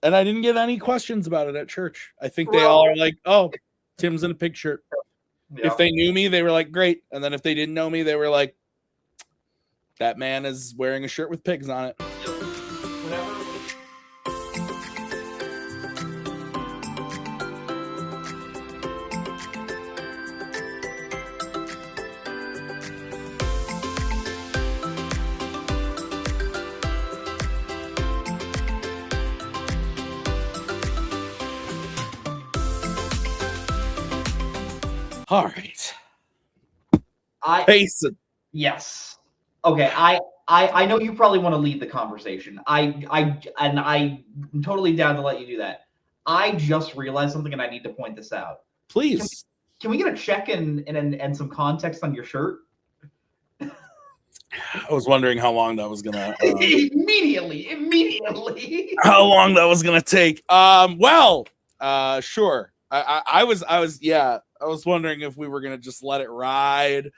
And I didn't get any questions about it at church. I think they all are like, "Oh, Tim's in a pig shirt." Yeah. If they knew me, they were like, "Great." And then if they didn't know me, they were like, "That man is wearing a shirt with pigs on it." All right. Yes. Okay. I know you probably want to lead the conversation. I'm totally down to let you do that. I just realized something, and I need to point this out. Please. Can we get a check and some context on your shirt? I was wondering how long that was gonna immediately. How long that was gonna take. Sure. I was wondering if we were gonna just let it ride,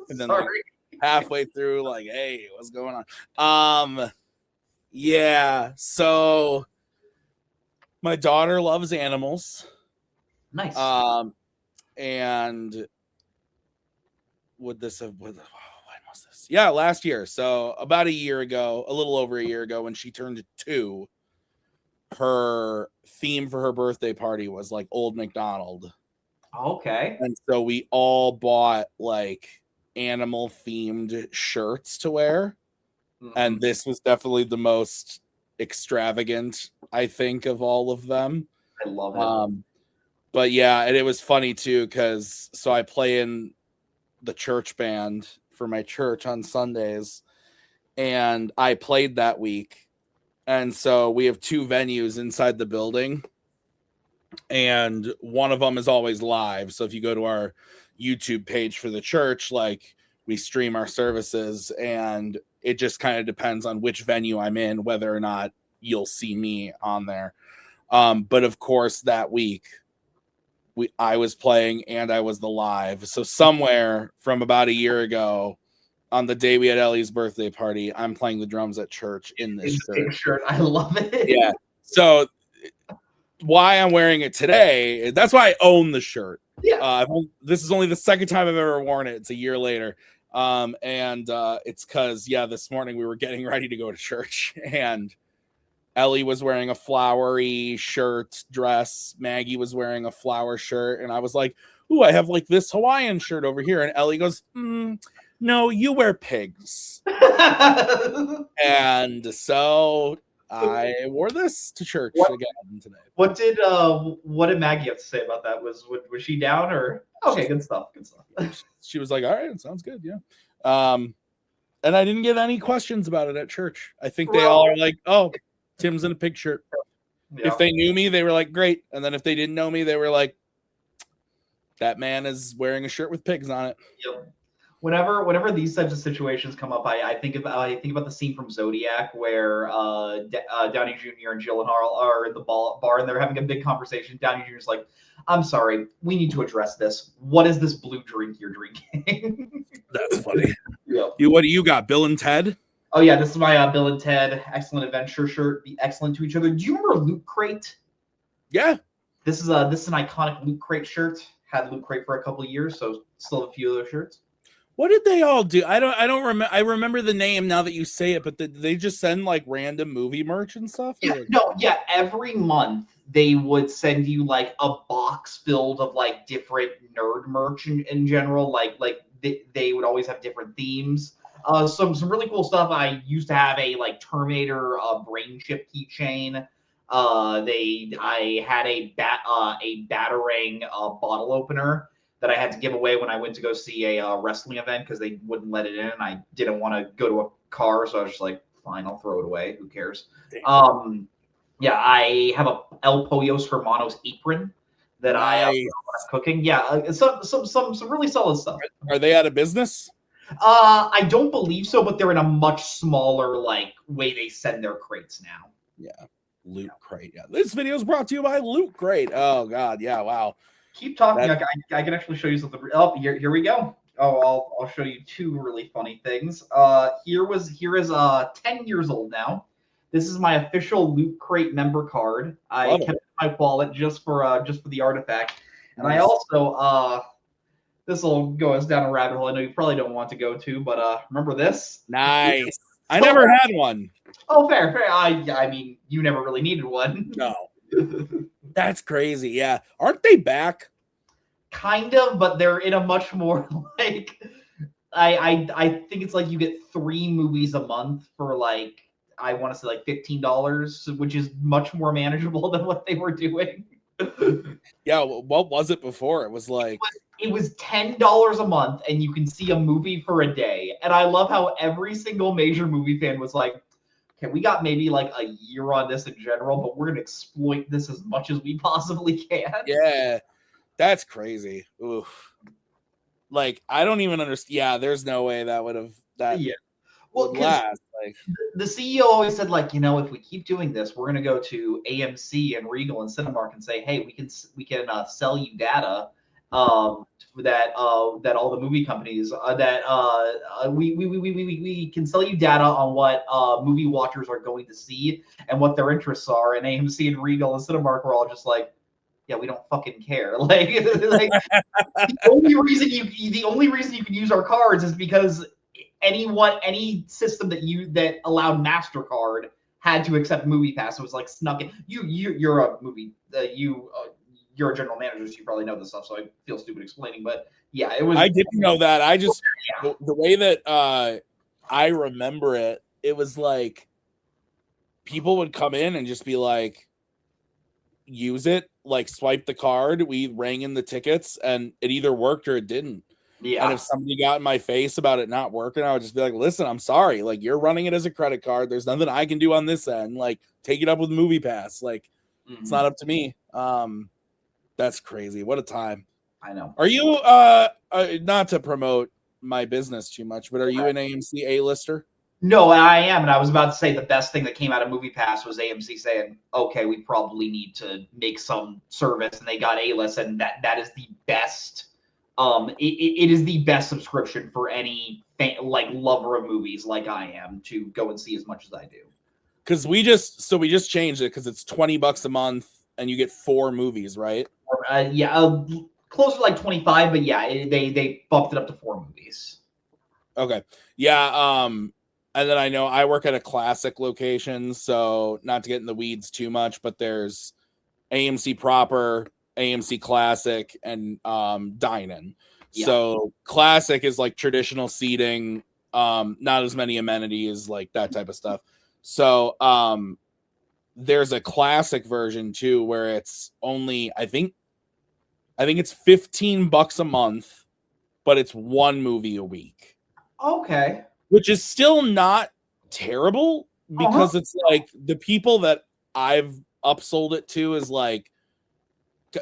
and then like halfway through, like, hey, what's going on? Yeah. So my daughter loves animals. Nice. And when was this? Yeah, last year. So about a year ago, a little over a year ago, when she turned 2, her theme for her birthday party was like Old MacDonald. Okay. And so we all bought like animal themed shirts to wear. Mm-hmm. And this was definitely the most extravagant, I think, of all of them. I love it. But yeah, and it was funny too, because so I play in the church band for my church on Sundays, and I played that week. And so we have 2 venues inside the building, and one of them is always live. So if you go to our YouTube page for the church, like, we stream our services, and it just kind of depends on which venue I'm in, whether or not you'll see me on there. But of course, that week I was playing and I was the live. So somewhere from about a year ago, on the day we had Ellie's birthday party, I'm playing the drums at church in this shirt. I love it. Yeah. So why I'm wearing it today, that's why I own the shirt. Yeah. This is only the second time I've ever worn it. It's a year later. And it's because, this morning we were getting ready to go to church, and Ellie was wearing a flowery dress. Maggie was wearing a flower shirt. And I was like, ooh, I have like this Hawaiian shirt over here. And Ellie goes, no, you wear pigs. And so I wore this to church again today. What did Maggie have to say about that? Was she down, or okay? Good stuff. She was like, all right, it sounds good. Yeah. And I didn't get any questions about it at church. I think they all are like, oh, Tim's in a pig shirt. Yeah. If they knew me, they were like, great. And then if they didn't know me, they were like, that man is wearing a shirt with pigs on it. Yep. Whenever these types of situations come up, I think about the scene from Zodiac where Downey Jr. and Gyllenhaal are in the bar and they're having a big conversation. Downey Jr.'s like, I'm sorry, we need to address this. What is this blue drink you're drinking? That's funny. Yeah. What do you got, Bill and Ted? Oh yeah, this is my Bill and Ted Excellent Adventure shirt. Be excellent to each other. Do you remember Loot Crate? Yeah. This is an iconic Loot Crate shirt. Had Loot Crate for a couple of years, so still have a few of those shirts. What did they all do? I don't remember. I remember the name now that you say it, but did they just send like random movie merch and stuff? Yeah, yeah. Every month they would send you like a box filled of like different nerd merch in general. Like they would always have different themes. Some really cool stuff. I used to have a like Terminator brain chip keychain. I had a Batarang bottle opener that I had to give away when I went to go see a wrestling event because they wouldn't let it in. And I didn't want to go to a car, so I was just like, fine, I'll throw it away. Who cares? Yeah, I have a El Pollos Hermanos apron that I cooking. Yeah, some really solid stuff. Are they out of business? I don't believe so, but they're in a much smaller like way they send their crates now. Yeah, Loot Crate. Yeah, this video is brought to you by Loot Crate. Oh God, yeah, wow. Keep talking. I can actually show you something. Oh, here we go. Oh, I'll show you 2 really funny things. Here is 10 years old now. This is my official Loot Crate member card. I Love kept it. it in my wallet just for the artifact. And I Nice. also this will go us down a rabbit hole I know you probably don't want to go to, but remember this? Nice. I never had one. Oh, fair, fair. I mean, you never really needed one. No. That's crazy. Yeah. Aren't they back? Kind of, but they're in a much more like I think it's like you get 3 movies a month for like I want to say like $15, which is much more manageable than what they were doing. Yeah. What was it before? It was like It was $10 a month, and you can see a movie for a day. And I love how every single major movie fan was like, "Okay, we got maybe like a year on this in general, but we're gonna exploit this as much as we possibly can." yeah. That's crazy. Oof. Like I don't even understand. Yeah, there's no way that would have Yeah. Well, would because last. Like the CEO always said, like, if we keep doing this, we're gonna go to AMC and Regal and Cinemark and say, hey, we can sell you data that all the movie companies we can sell you data on what movie watchers are going to see and what their interests are. And AMC and Regal and Cinemark were all just like, yeah, we don't fucking care. Like the only reason you can use our cards is because any system that allowed MasterCard had to accept MoviePass. It was like snuck in. You're a movie you're a general manager, so you probably know this stuff. So I feel stupid explaining, but yeah, it was. I didn't know that. I just Yeah. the way that I remember it, it was like people would come in and just be like, use it, like swipe the card. We rang in the tickets, and it either worked or it didn't. Yeah. And if somebody got in my face about it not working, I would just be like, listen, I'm sorry. Like, you're running it as a credit card. There's nothing I can do on this end. Like, take it up with MoviePass. Like, it's not up to me. That's crazy. What a time. I know. Are you not to promote my business too much, but are you an AMC A-lister? No, I am, and I was about to say the best thing that came out of MoviePass was AMC saying, "Okay, we probably need to make some service," and they got A-list, and that is the best. It is the best subscription for any like lover of movies like I am to go and see as much as I do. Because we just changed it because it's $20 a month and you get 4 movies, right? Close to like 25, but yeah, they bumped it up to 4 movies. Okay, yeah. And then I know I work at a classic location, so not to get in the weeds too much, but there's AMC proper, AMC classic, and dine-in. Yeah. So classic is like traditional seating, not as many amenities, like that type of stuff. So there's a classic version too where it's only I think it's $15 a month, but it's 1 movie a week. Okay. Which is still not terrible because it's like the people that I've upsold it to is like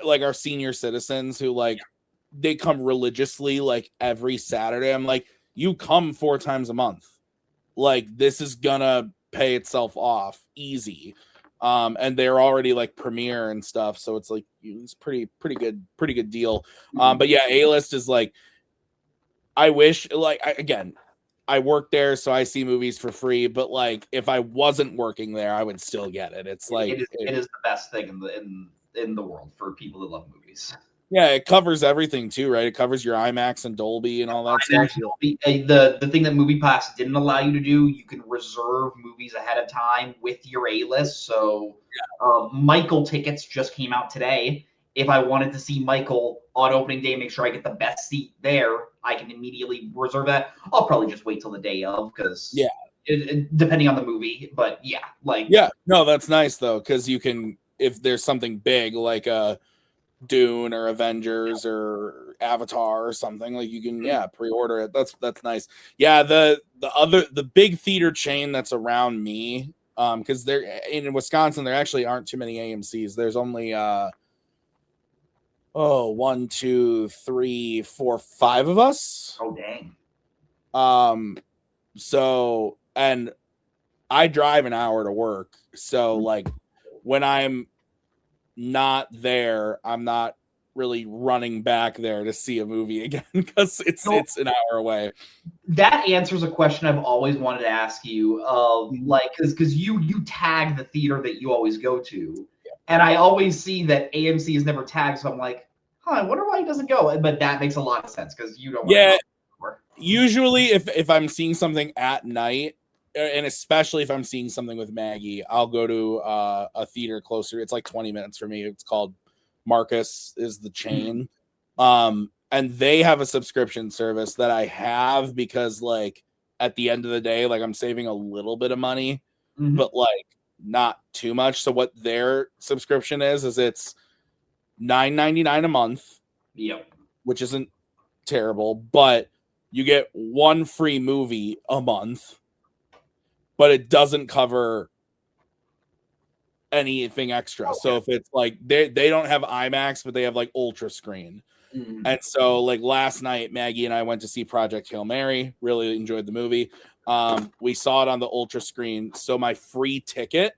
our senior citizens who like they come religiously like every Saturday. I'm like, you come 4 times a month. Like this is gonna pay itself off easy. And they're already like premiere and stuff, so it's like it's pretty good deal. But yeah, A-list is like I wish like I work there, so I see movies for free. But like, if I wasn't working there, I would still get it. It's like it is the best thing in the world for people that love movies. Yeah, it covers everything too, right? It covers your IMAX and Dolby and all that IMAX, stuff. Dolby, the thing that MoviePass didn't allow you to do, you can reserve movies ahead of time with your A-list. So, Michael tickets just came out today. If I wanted to see Michael on opening day, make sure I get the best seat there, I can immediately reserve that. I'll probably just wait till the day of because depending on the movie. But no, that's nice though because you can if there's something big like a Dune or Avengers or Avatar or something like you can pre-order it. That's nice. Yeah, the big theater chain that's around me because they're in Wisconsin there actually aren't too many AMCs. There's only 1, 2, 3, 4, 5 of us. Oh dang. So and I drive an hour to work. So like when I'm not there, I'm not really running back there to see a movie again because it's an hour away. That answers a question I've always wanted to ask you of like because you tag the theater that you always go to, and I always see that AMC is never tagged, so I'm like, I wonder why he doesn't go. But that makes a lot of sense because you don't want to go. Usually if I'm seeing something at night, and especially if I'm seeing something with Maggie, I'll go to a theater closer. It's like 20 minutes for me. It's called Marcus is the chain. And they have a subscription service that I have because like at the end of the day, like I'm saving a little bit of money, but like not too much. So what their subscription is it's $9.99 a month. Yep. Which isn't terrible, but you get one free movie a month, but it doesn't cover anything extra. Okay. So if it's like they don't have IMAX, but they have like ultra screen. And so like last night, Maggie and I went to see Project Hail Mary, really enjoyed the movie. We saw it on the ultra screen. So my free ticket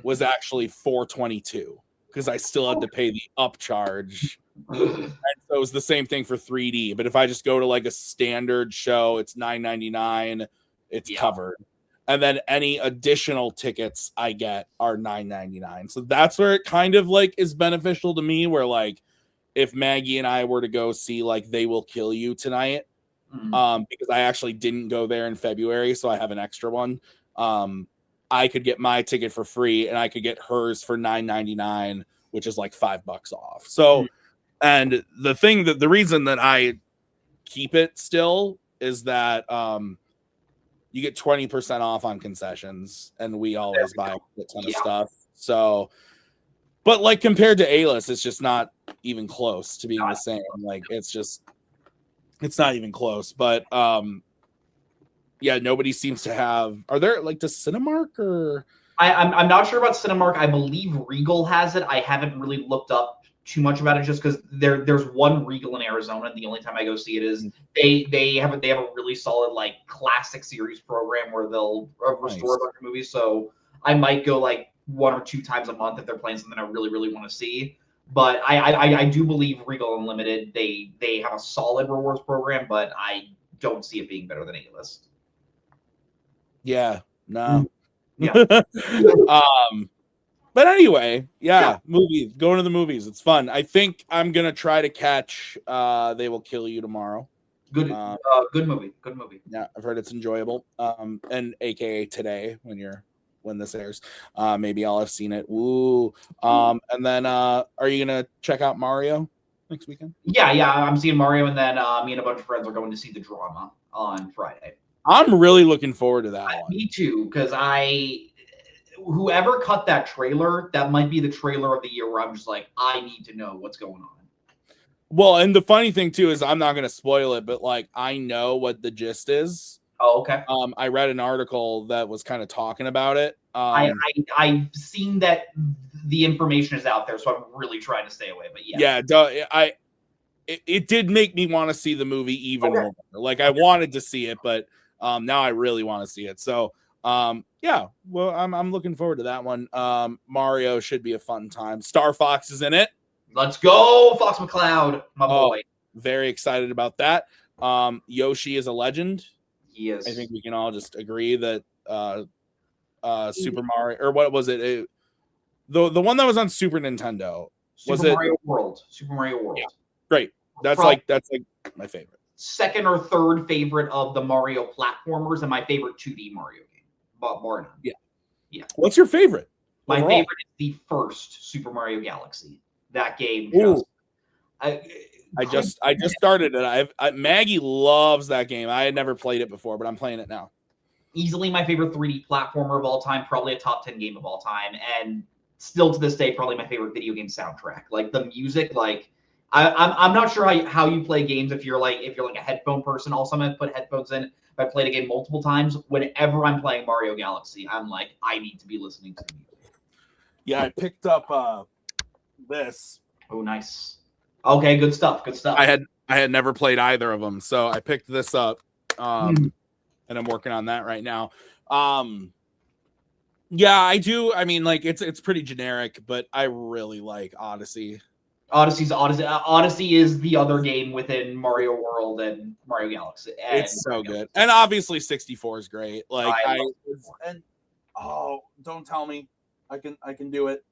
was actually $4.22 because I still had to pay the upcharge. And so it was the same thing for 3D. But if I just go to like a standard show, it's $9.99. It's covered. And then any additional tickets I get are $9.99. So that's where it kind of like is beneficial to me, where like if Maggie and I were to go see like They Will Kill You tonight, because I actually didn't go there in February, so I have an extra one. I could get my ticket for free and I could get hers for $9.99, which is like $5 off. So, and the reason that I keep it still is that you get 20% off on concessions, and we always buy a ton of stuff. So, but like compared to A-list, it's just not even close to being the same. Like it's not even close. But yeah, nobody seems to have. Are there like does Cinemark or? I'm not sure about Cinemark. I believe Regal has it. I haven't really looked up too much about it just because there's one Regal in Arizona, and the only time I go see it is they have a really solid like classic series program where they'll restore a bunch of movies. So I might go like 1 or 2 times a month if they're playing something I really, really want to see. But I do believe Regal Unlimited, they have a solid rewards program, but I don't see it being better than A-list. Yeah, no. But anyway, movies, going to the movies. It's fun. I think I'm gonna try to catch They Will Kill You tomorrow. Good movie. Good movie. Yeah, I've heard it's enjoyable. And AKA today when this airs, maybe I'll have seen it. Ooh. And then are you gonna check out Mario next weekend? Yeah, I'm seeing Mario, and then me and a bunch of friends are going to see The Drama on Friday. I'm really looking forward to that one. Me too, because whoever cut that trailer, that might be the trailer of the year where I'm just like, I need to know what's going on. Well, and the funny thing too is I'm not going to spoil it, but like I know what the gist is. Oh, okay. I read an article that was kind of talking about it. I've seen that the information is out there, so I'm really trying to stay away. But it did make me want to see the movie even more. Like I wanted to see it, but now I really want to see it. So well, I'm looking forward to that one. Mario should be a fun time. Star Fox is in it. Let's go, Fox McCloud, my boy. Very excited about that. Yoshi is a legend. He is. I think we can all just agree that Super Mario, or what was it? The one that was on Super Nintendo. Super Mario World. Yeah. Great. That's like my favorite. Second or third favorite of the Mario platformers, and my favorite 2D Mario game. Bar none. Yeah. What's your favorite? My favorite is the first Super Mario Galaxy. That game I just started it. Maggie loves that game. I had never played it before, but I'm playing it now. Easily my favorite 3D platformer of all time, probably a top 10 game of all time, and still to this day probably my favorite video game soundtrack. Like the music, like I'm not sure how you play games if you're like a headphone person. Also, I'm gonna put headphones in. If I played a game multiple times, whenever I'm playing Mario Galaxy, I'm like, I need to be listening to the music. Yeah, I picked up this. Oh, nice. Okay, good stuff. I had never played either of them, so I picked this up, and I'm working on that right now. Yeah, I do. I mean, like it's pretty generic, but I really like Odyssey. Odyssey is the other game within Mario World and Mario Galaxy. And It's so good, and obviously 64 is great. Like don't tell me, I can do it.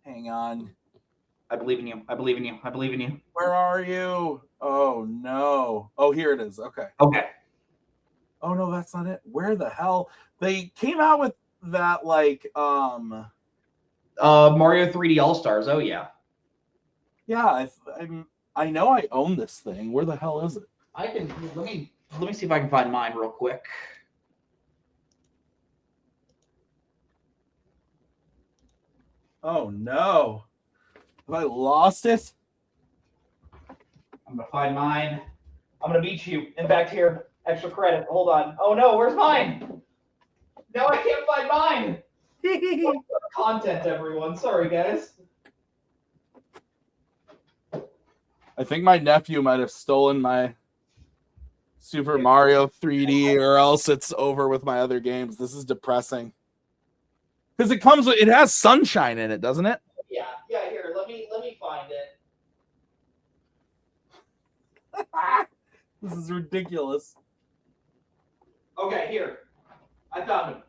Hang on. I believe in you. I believe in you. I believe in you. Where are you? Oh no. Oh, here it is. Okay. Okay. Oh no, that's not it. Where the hell? They came out with that Mario 3D All Stars. Oh yeah. Yeah, I know I own this thing. Where the hell is it? Let me see if I can find mine real quick. Oh no. Have I lost it? I'm gonna find mine. I'm gonna beat you. And back here. Extra credit. Hold on. Oh no, where's mine? Now I can't find mine. Content, everyone. Sorry, guys. I think my nephew might have stolen my Super Mario 3D, or else it's over with my other games. This is depressing. Because it has sunshine in it, doesn't it? Yeah. Here, let me find it. This is ridiculous. Okay, here. I found him.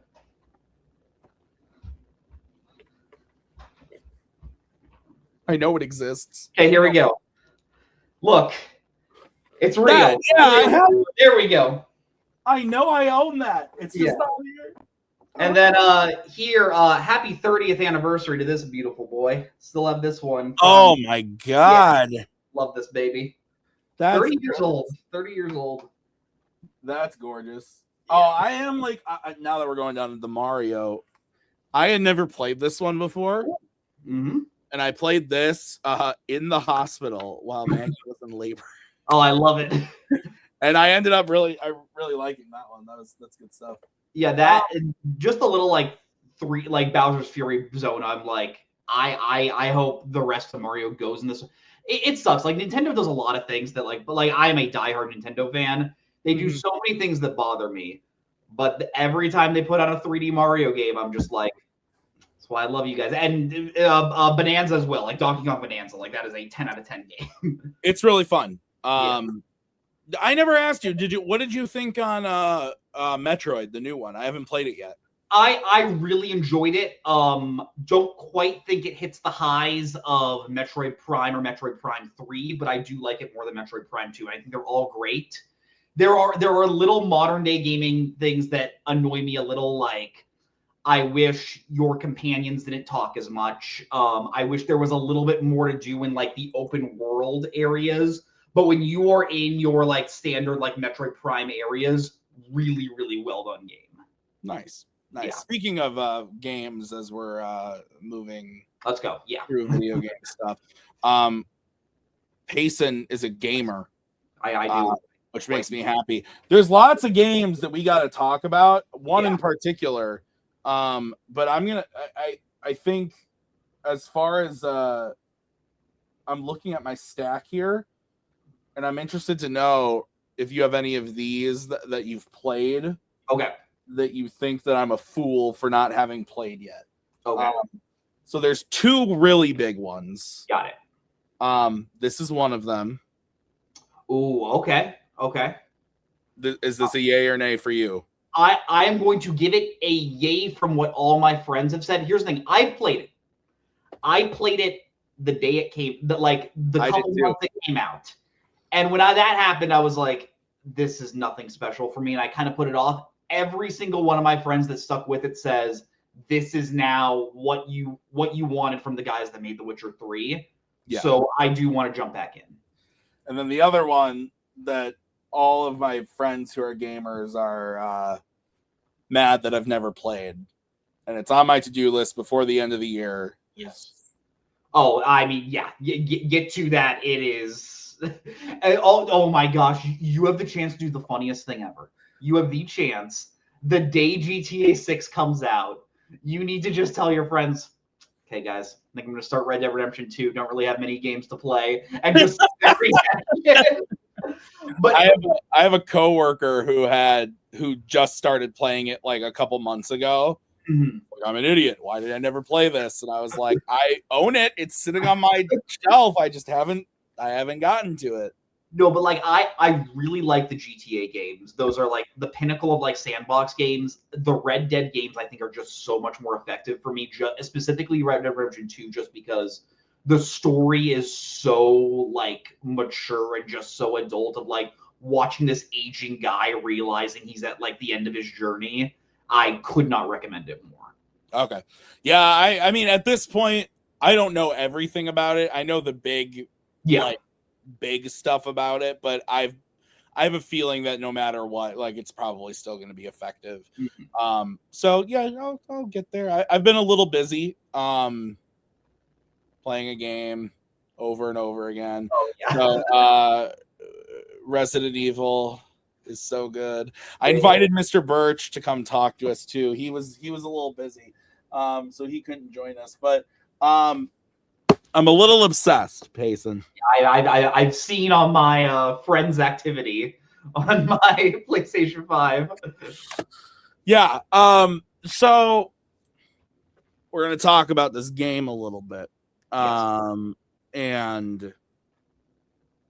I know it exists. Okay, here we go. Look, it's real. Yeah, there we go. I know I own that. It's just not here. And then here, happy 30th anniversary to this beautiful boy. Still have this one. Oh my god. Yeah, love this baby. That's 30 years old. 30 years old. That's gorgeous. Yeah. Oh, I am like, now that we're going down to the Mario, I had never played this one before. Mm-hmm. And I played this in the hospital while Mandy was in labor. Oh, I love it. And I ended up really liking that one. That's good stuff. Yeah, that just a little like Bowser's Fury Zone. I'm like, I hope the rest of Mario goes in this. It sucks. Like Nintendo does a lot of things that but I am a diehard Nintendo fan. They do so many things that bother me. But every time they put out a 3D Mario game, I'm just like, that's why I love you guys. And Bonanza as well, like Donkey Kong Bonanza, like that is a 10 out of 10 game. It's really fun. I never asked you. What did you think on Metroid, the new one? I haven't played it yet. I really enjoyed it. Don't quite think it hits the highs of Metroid Prime or Metroid Prime 3, but I do like it more than Metroid Prime 2. I think they're all great. There are little modern day gaming things that annoy me a little, like I wish your companions didn't talk as much. I wish there was a little bit more to do in like the open world areas. But when you are in your like standard like Metroid Prime areas, really, really well done game. Nice. Yeah. Speaking of games, as we're moving, let's go. Yeah, through video game stuff. Payson is a gamer. I do, which makes me happy. There's lots of games that we got to talk about. One in particular, but I'm gonna. I think as far as I'm looking at my stack here, and I'm interested to know if you have any of these that you've played. Okay. That you think that I'm a fool for not having played yet. Okay. So there's two really big ones. Got it. This is one of them. Ooh, okay. Okay. Is this a yay or nay for you? I am going to give it a yay from what all my friends have said. Here's the thing. I played it. I played it the day it came, the couple months it came out. And when that happened, I was like, this is nothing special for me. And I kind of put it off. Every single one of my friends that stuck with it says this is now what you wanted from the guys that made The Witcher 3. Yeah. So I do want to jump back in. And then the other one that all of my friends who are gamers are mad that I've never played, and it's on my to-do list before the end of the year. Yes. Oh, I mean, yeah, get to that. It is. Oh my gosh, you have the chance to do the funniest thing ever. You have the chance the day GTA 6 comes out. You need to just tell your friends, okay, guys, I think I'm going to start Red Dead Redemption 2. Don't really have many games to play. And just But I have a coworker who just started playing it like a couple months ago. Mm-hmm. I'm an idiot. Why did I never play this? And I was like, I own it. It's sitting on my shelf. I haven't gotten to it. No, but like I really like the GTA games. Those are like the pinnacle of like sandbox games. The Red Dead games I think are just so much more effective for me, specifically Red Dead Redemption 2, just because the story is so like mature and just so adult of like watching this aging guy realizing he's at like the end of his journey. I could not recommend it more. Okay. Yeah, I mean at this point I don't know everything about it. I know the big big stuff about it, but I have a feeling that no matter what, like it's probably still going to be effective. Mm-hmm. So yeah, I'll get there. I've been a little busy playing a game over and over again. Oh, yeah. So Resident Evil is so good. I invited Mr. Birch to come talk to us too. He was a little busy, so he couldn't join us, but I'm a little obsessed, Payson. I've seen on my friends' activity on my PlayStation 5. Yeah. So we're going to talk about this game a little bit. And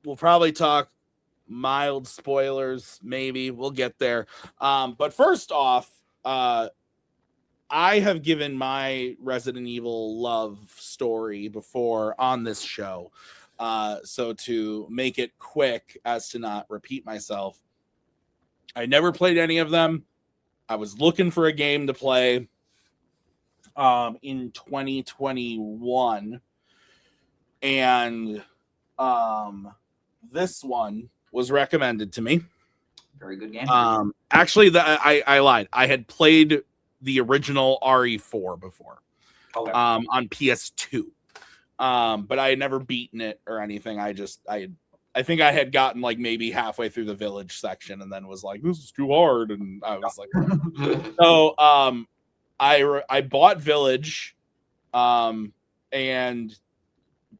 we'll probably talk mild spoilers, maybe. We'll get there. But first off, I have given my Resident Evil love story before on this show. So to make it quick as to not repeat myself, I never played any of them. I was looking for a game to play in 2021. And this one was recommended to me. Very good game. Actually, I lied. I had played the original RE4 before, on PS2, but I had never beaten it or anything. I think I had gotten like maybe halfway through the village section and then was like, this is too hard, and I was like, so I bought Village, and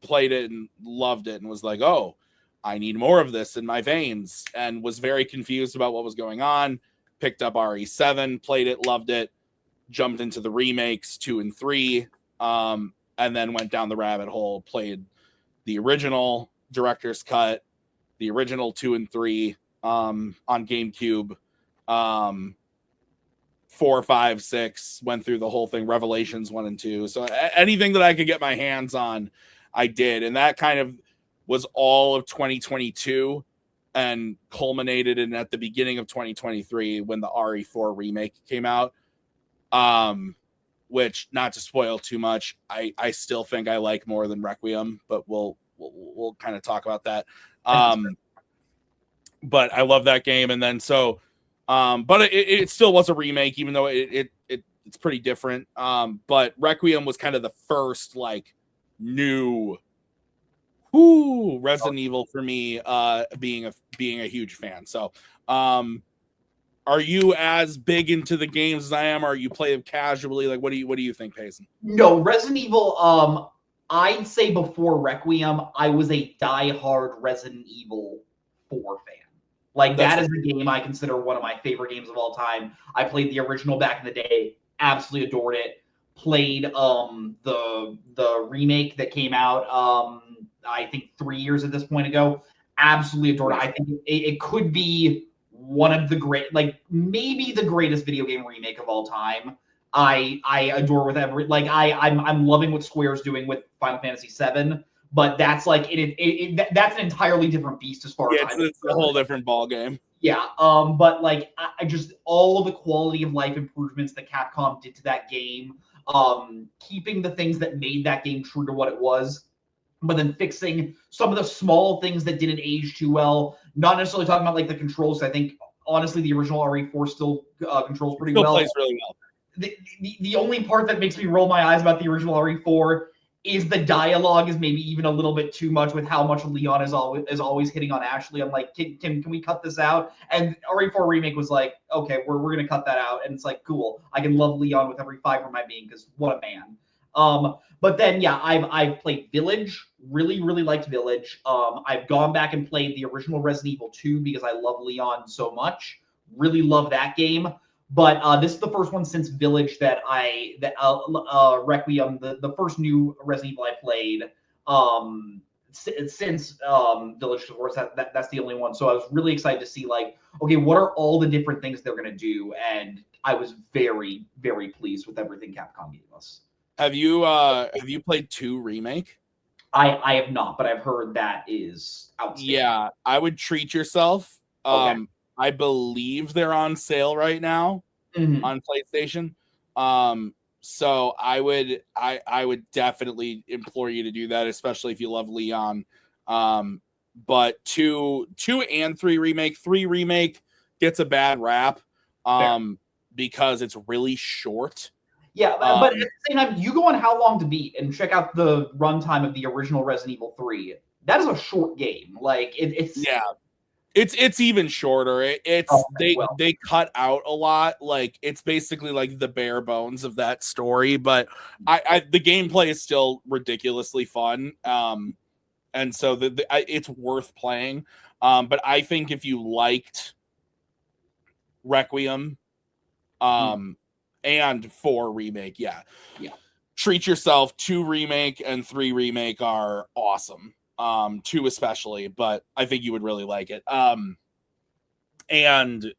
played it and loved it and was like, oh, I need more of this in my veins, and was very confused about what was going on. Picked up RE7, played it, loved it. Jumped into the remakes 2 and 3, and then went down the rabbit hole, played the original director's cut, the original 2 and 3 on GameCube, 4, 5, 6, went through the whole thing, Revelations 1 and 2. So anything that I could get my hands on, I did. And that kind of was all of 2022 and culminated in at the beginning of 2023 when the RE4 remake came out. Which, not to spoil too much, I still think I like more than Requiem, but we'll kind of talk about that. But I love that game, and then so, but it still was a remake, even though it's pretty different. But Requiem was kind of the first like new Resident Evil for me, being a huge fan. So, are you as big into the games as I am, or you play them casually? Like, what do you think, Payson? No, Resident Evil. I'd say before Requiem, I was a diehard Resident Evil 4 fan. Like that is a game I consider one of my favorite games of all time. I played the original back in the day, absolutely adored it. Played the remake that came out I think 3 years at this point ago. Absolutely adored it. I think it could be one of the great, like maybe the greatest video game remake of all time. I adore with every, like I'm loving what Square's doing with Final Fantasy VII, but that's like that's an entirely different beast as far as it's a whole different ball game. Yeah, but like I just all of the quality of life improvements that Capcom did to that game, keeping the things that made that game true to what it was, but then fixing some of the small things that didn't age too well. Not necessarily talking about like the controls. I think honestly the original RE4 still controls pretty well. Plays really well. The only part that makes me roll my eyes about the original RE4 is the dialogue is maybe even a little bit too much with how much Leon is always hitting on Ashley. I'm like, can we cut this out? And RE4 remake was like, okay, we're gonna cut that out, and it's like, cool. I can love Leon with every fiber of my being because what a man. But then yeah, I've played Village, really liked Village. I've gone back and played the original Resident Evil 2 because I love Leon so much. Really love that game. But this is the first one since Village that Requiem, the first new Resident Evil I played. Since Village, of course, that's the only one. So I was really excited to see, like, okay, what are all the different things they're gonna do? And I was very, very pleased with everything Capcom gave us. Have you played 2 Remake? I have not, but I've heard that is outstanding. Yeah, I would treat yourself. Okay. I believe they're on sale right now on PlayStation. So I would definitely implore you to do that, especially if you love Leon. But 2 and 3 Remake. 3 Remake gets a bad rap because it's really short. Yeah, but at the same time, you go on How Long to Beat and check out the runtime of the original Resident Evil 3. That is a short game. Like it's It's even shorter. They cut out a lot. Like it's basically like the bare bones of that story. But the gameplay is still ridiculously fun. And so it's worth playing. But I think if you liked Requiem, and 4 Remake, yeah, treat yourself. 2 Remake and 3 Remake are awesome. 2 especially, but I think you would really like it. And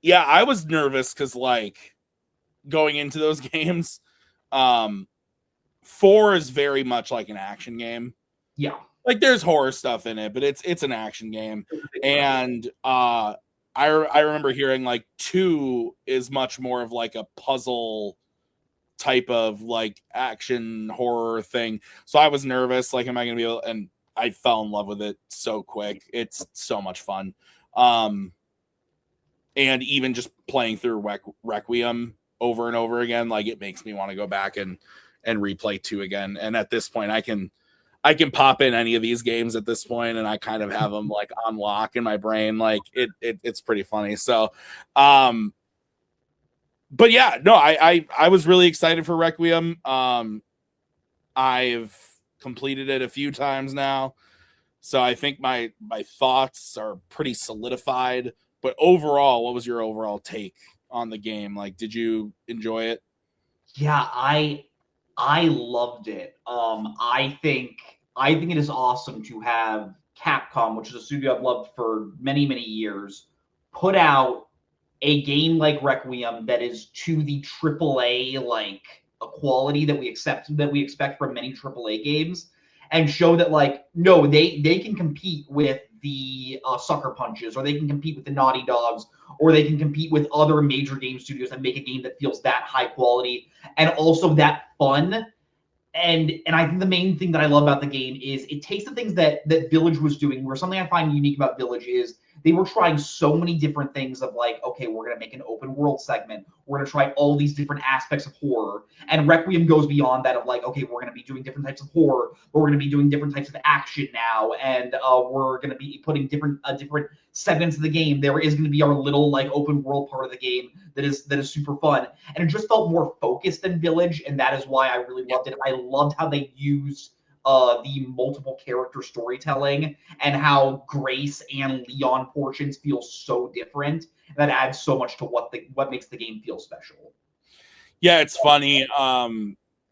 yeah, I was nervous because like going into those games, 4 is very much like an action game. Yeah, like there's horror stuff in it, but it's an action game. And I remember hearing like 2 is much more of like a puzzle type of like action horror thing. So I was nervous, like, am I gonna be able? And I fell in love with it so quick. It's so much fun. And even just playing through Requiem over and over again, like it makes me want to go back and replay 2 again. And at this point, I can pop in any of these games at this point, and I kind of have them like on lock in my brain. Like it's pretty funny. So, but yeah, no, I was really excited for Requiem. I've completed it a few times now, so I think my thoughts are pretty solidified. But overall, what was your overall take on the game? Like, did you enjoy it? Yeah, I loved it. I think it is awesome to have Capcom, which is a studio I've loved for many, many years, put out a game like Requiem that is to the AAA like a quality that we expect from many AAA games, and show that like no, they can compete with the Sucker Punches, or they can compete with the Naughty Dogs, or they can compete with other major game studios that make a game that feels that high quality and also that fun. And I think the main thing that I love about the game is it takes the things that Village was doing, where something I find unique about Village is they were trying so many different things of like, okay, we're going to make an open world segment. We're going to try all these different aspects of horror. And Requiem goes beyond that of like, okay, we're going to be doing different types of horror, but we're going to be doing different types of action now. And we're going to be putting different segments of the game. There is going to be our little like open world part of the game that is super fun. And it just felt more focused than Village. And that is why I really loved it. I loved how they used the multiple character storytelling and how Grace and Leon portions feel so different. That adds so much to what makes the game feel special. Yeah, it's funny.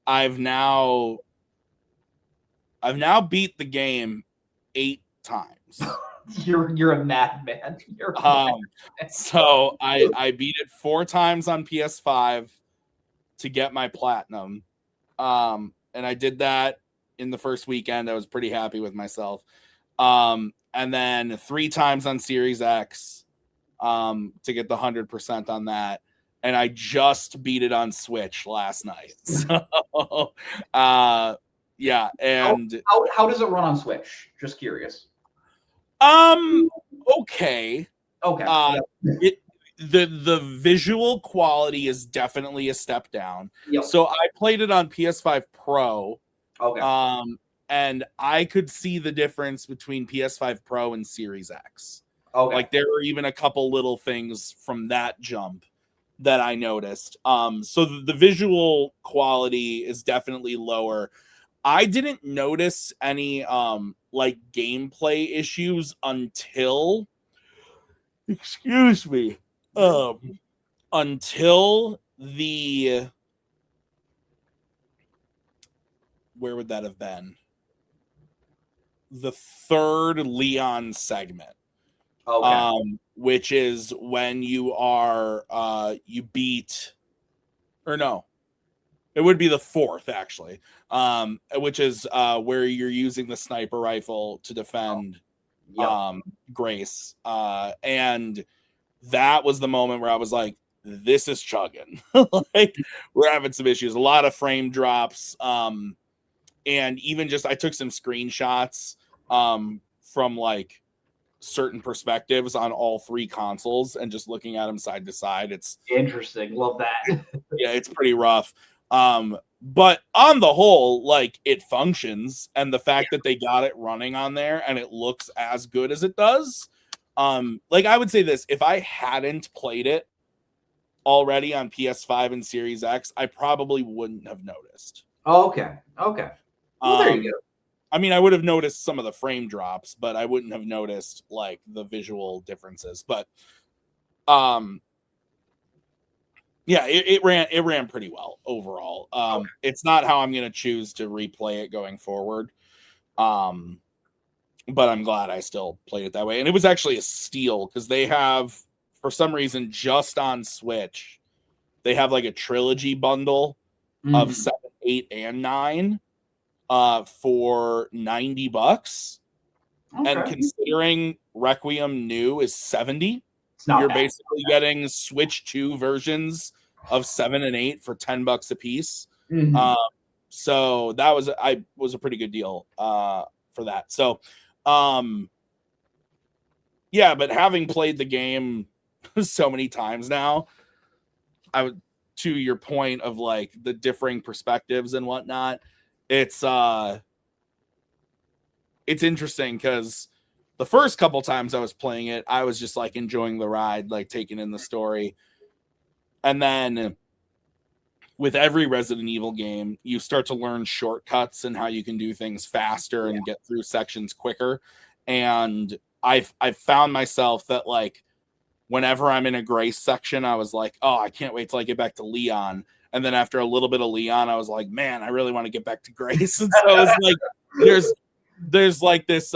I've now beat the game 8 times. You're a madman. So I beat it 4 times on PS5 to get my platinum. And I did that in the first weekend. I was pretty happy with myself. And then 3 times on Series X to get the 100% on that. And I just beat it on Switch last night. So yeah. And how does it run on Switch? Just curious. Okay. The visual quality is definitely a step down. Yep. So I played it on PS5 Pro. Okay. And I could see the difference between PS5 Pro and Series X. Okay. Like there were even a couple little things from that jump that I noticed. So the visual quality is definitely lower. I didn't notice any like gameplay issues until until the, where would that have been? The third Leon segment. Okay. Which is when you are you beat, or no, it would be the fourth actually, which is where you're using the sniper rifle to defend Grace, and that was the moment where I was like, this is chugging. Like, we're having some issues, a lot of frame drops, and even just I took some screenshots from like certain perspectives on all three consoles and just looking at them side to side. It's interesting. Love that. Yeah, it's pretty rough. But on the whole, like, it functions, and the fact that they got it running on there and it looks as good as it does. Like, I would say this, if I hadn't played it already on PS5 and Series X, I probably wouldn't have noticed. Oh, okay. Well, there you go. I mean, I would have noticed some of the frame drops, but I wouldn't have noticed like the visual differences. But yeah, it ran pretty well overall. Okay. It's not how I'm gonna choose to replay it going forward. But I'm glad I still played it that way. And it was actually a steal because they have, for some reason, just on Switch, they have like a trilogy bundle of 7, 8, and 9 for $90. Okay. And considering Requiem New is $70, you're basically getting Switch 2 versions of 7 and 8 for $10 a piece. So that was a pretty good deal for that. So yeah, but having played the game so many times now, I would, to your point of like the differing perspectives and whatnot, it's interesting because the first couple times I was playing it, I was just like enjoying the ride, like taking in the story. And then with every Resident Evil game, you start to learn shortcuts and how you can do things faster and get through sections quicker. And I've found myself that like whenever I'm in a Grace section, I was like, oh, I can't wait till I get back to Leon. And then after a little bit of Leon, I was like, man, I really want to get back to Grace. And so it's like there's like this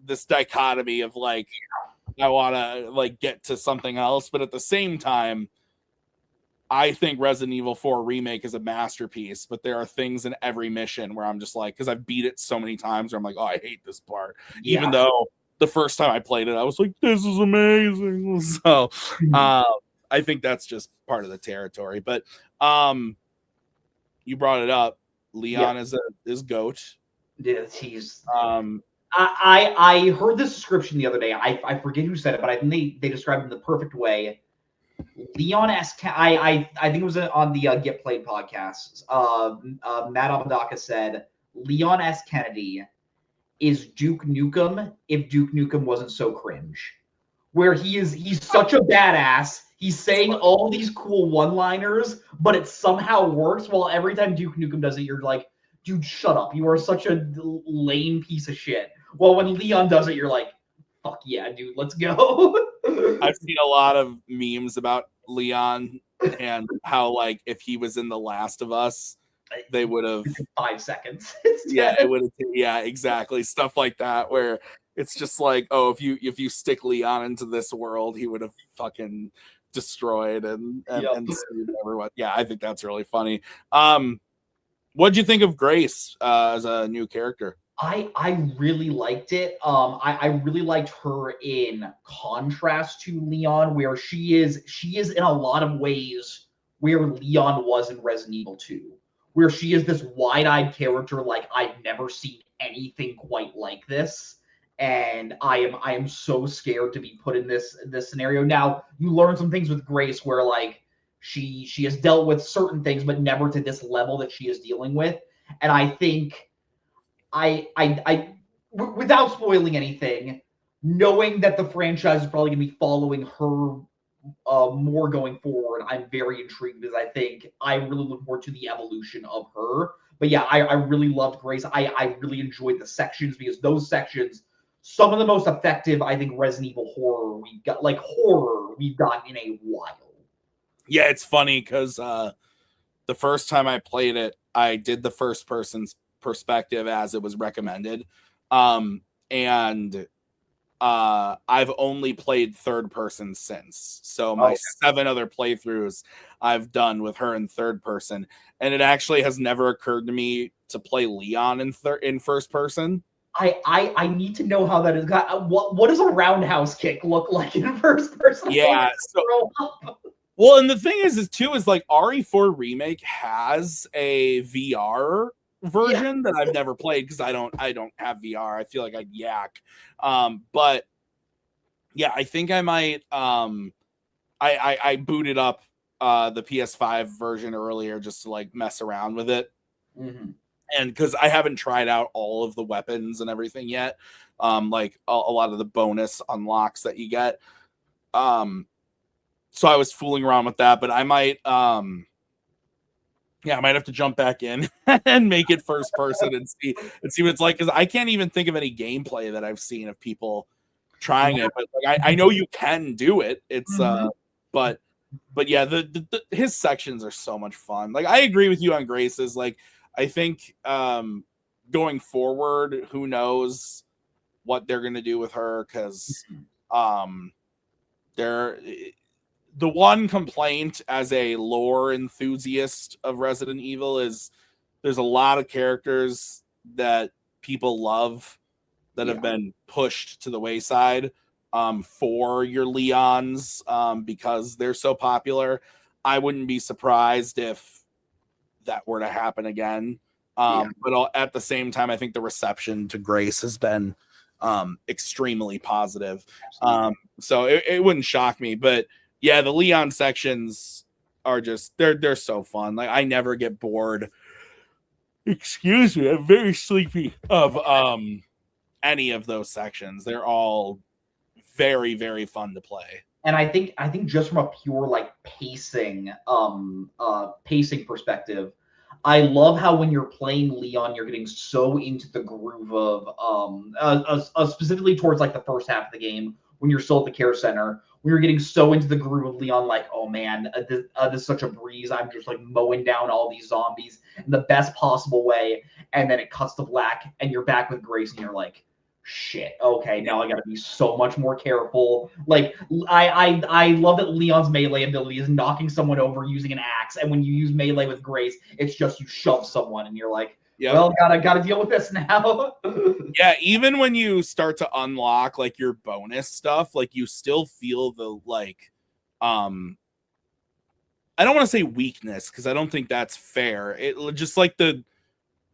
this dichotomy of like I want to like get to something else, but at the same time, I think Resident Evil 4 Remake is a masterpiece, but there are things in every mission where I'm just like, because I've beat it so many times where I'm like, oh, I hate this part. Yeah. Even though the first time I played it, I was like, this is amazing. So I think that's just part of the territory. But you brought it up. Leon is GOAT. Yes, he's I heard this description the other day. I forget who said it, but I think they described it in the perfect way. Leon S. I think it was on the Get Played podcast. Matt Apodaca said Leon S. Kennedy is Duke Nukem if Duke Nukem wasn't so cringe. Where he's such a badass. He's saying all these cool one-liners, but it somehow works. While every time Duke Nukem does it, you're like, dude, shut up. You are such a lame piece of shit. Well, when Leon does it, you're like, fuck yeah, dude, let's go. I've seen a lot of memes about Leon and how, like, if he was in The Last of Us, they would have 5 seconds. Yeah, it would have. Yeah, exactly. Stuff like that, where it's just like, oh, if you stick Leon into this world, he would have fucking destroyed and screwed everyone. Yeah, I think that's really funny. What'd you think of Grace as a new character? I really liked it. I really liked her in contrast to Leon, where she is in a lot of ways where Leon was in Resident Evil 2, where she is this wide-eyed character like I've never seen anything quite like this, and I am so scared to be put in this scenario. Now you learn some things with Grace where like she has dealt with certain things, but never to this level that she is dealing with, and I think. I without spoiling anything, knowing that the franchise is probably going to be following her more going forward, I'm very intrigued because I think I really look forward to the evolution of her. But yeah, I really loved Grace. I really enjoyed the sections because those sections, some of the most effective, I think, Resident Evil horror we got, like horror we've gotten in a while. Yeah, it's funny because the first time I played it, I did the first person's perspective as it was recommended. And I've only played third person since. So my 7 other playthroughs I've done with her in third person. And it actually has never occurred to me to play Leon in first person. I need to know how that is. What does a roundhouse kick look like in first person? Yeah. Well, and the thing is like RE4 Remake has a VR version that I've never played because I don't have VR. I feel like I'd yak. But yeah, I think I might I booted up the PS5 version earlier just to like mess around with it. Mm-hmm. And because I haven't tried out all of the weapons and everything yet. Like a lot of the bonus unlocks that you get. So I was fooling around with that, but I might I might have to jump back in and make it first person and see what it's like, because I can't even think of any gameplay that I've seen of people trying it. But like, I know you can do it. It's but yeah, his sections are so much fun. Like, I agree with you on Grace's. Like, I think going forward, who knows what they're gonna do with her, because the one complaint as a lore enthusiast of Resident Evil is there's a lot of characters that people love that have been pushed to the wayside for your Leons because they're so popular. I wouldn't be surprised if that were to happen again. But at the same time, I think the reception to Grace has been extremely positive. So it wouldn't shock me, but yeah, the Leon sections are just they're so fun. Like, I never get bored. Excuse me, I'm very sleepy of any of those sections. They're all very, very fun to play. And I think just from a pure like pacing perspective, I love how when you're playing Leon, you're getting so into the groove of specifically towards like the first half of the game when you're still at the care center. We were getting so into the groove of Leon, like, oh man, this is such a breeze. I'm just like mowing down all these zombies in the best possible way. And then it cuts to black and you're back with Grace and you're like, shit, okay, now I gotta be so much more careful. Like, I love that Leon's melee ability is knocking someone over using an axe. And when you use melee with Grace, it's just you shove someone and you're like, well, gotta deal with this now. Yeah, even when you start to unlock like your bonus stuff, like you still feel the like I don't want to say weakness because I don't think that's fair. It just like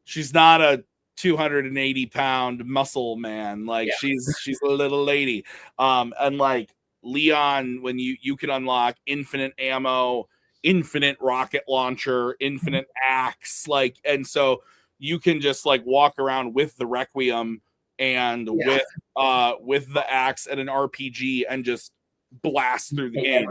she's not a 280-pound muscle man. Like, she's a little lady. And like Leon, when you can unlock infinite ammo, infinite rocket launcher, infinite axe, like, and so you can just like walk around with the Requiem and with the axe and an RPG and just blast through the game.